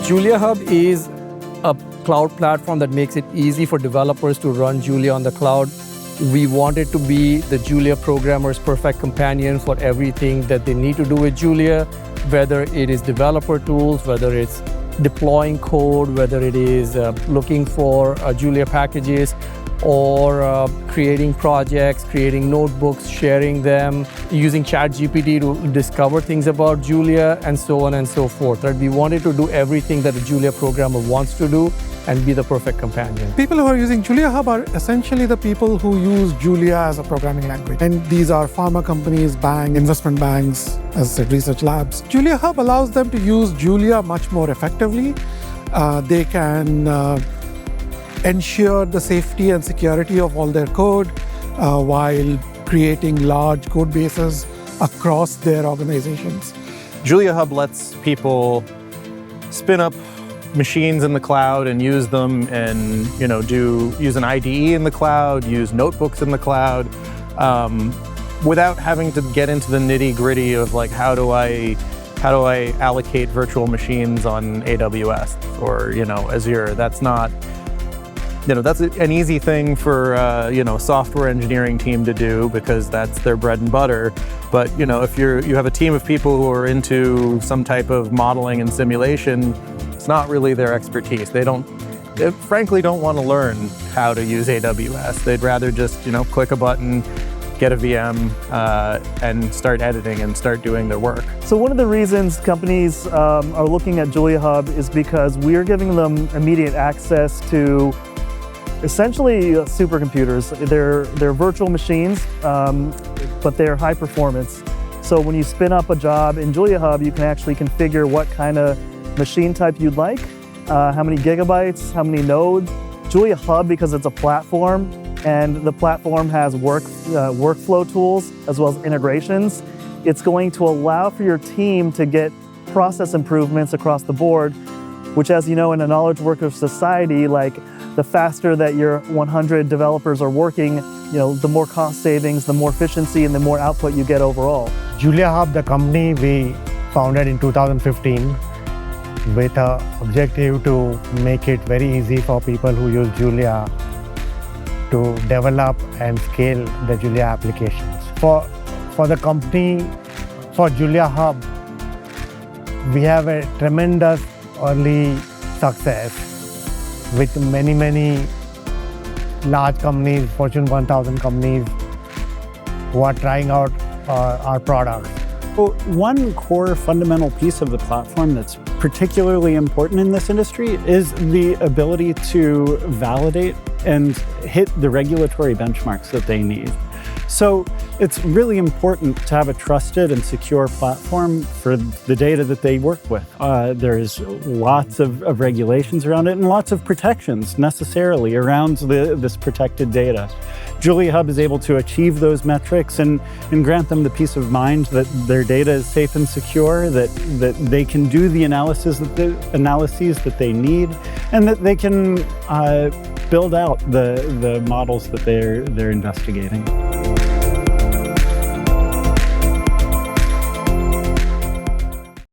JuliaHub is a cloud platform that makes it easy for developers to run Julia on the cloud. We want it to be the Julia programmer's perfect companion for everything that they need to do with Julia, whether it is developer tools, whether it's deploying code, whether it is looking for Julia packages, or creating projects, creating notebooks, sharing them, using ChatGPT to discover things about Julia, and so on and so forth. Right? We wanted to do everything that a Julia programmer wants to do and be the perfect companion. People who are using JuliaHub are essentially the people who use Julia as a programming language. And these are pharma companies, banks, investment banks, as I said, research labs. JuliaHub allows them to use Julia much more effectively. They can ensure the safety and security of all their code while creating large code bases across their organizations. JuliaHub lets people spin up machines in the cloud and use them, and use an IDE in the cloud, use notebooks in the cloud, without having to get into the nitty-gritty of like how do I allocate virtual machines on AWS or Azure. That's not. That's an easy thing for a software engineering team to do because that's their bread and butter. But if you have a team of people who are into some type of modeling and simulation, it's not really their expertise. They frankly don't want to learn how to use AWS. They'd rather just click a button, get a VM, and start editing and start doing their work. So one of the reasons companies are looking at JuliaHub is because we're giving them immediate access to essentially supercomputers. They're virtual machines, but they're high performance. So when you spin up a job in JuliaHub, you can actually configure what kind of machine type you'd like, how many gigabytes, how many nodes. JuliaHub, because it's a platform, and the platform has workflow tools as well as integrations, it's going to allow for your team to get process improvements across the board, which, as you know, in a knowledge worker society, like the faster that your 100 developers are working, the more cost savings, the more efficiency, and the more output you get overall. JuliaHub, the company, we founded in 2015 with an objective to make it very easy for people who use Julia to develop and scale the Julia applications. For the company, for JuliaHub, we have a tremendous early success with many large companies, Fortune 1000 companies, who are trying out our products. Well, one core fundamental piece of the platform that's particularly important in this industry is the ability to validate and hit the regulatory benchmarks that they need. So it's really important to have a trusted and secure platform for the data that they work with. There's lots of regulations around it and lots of protections necessarily around this protected data. JuliaHub is able to achieve those metrics and grant them the peace of mind that their data is safe and secure, that they can do the analyses that they need, and that they can build out the models that they're investigating.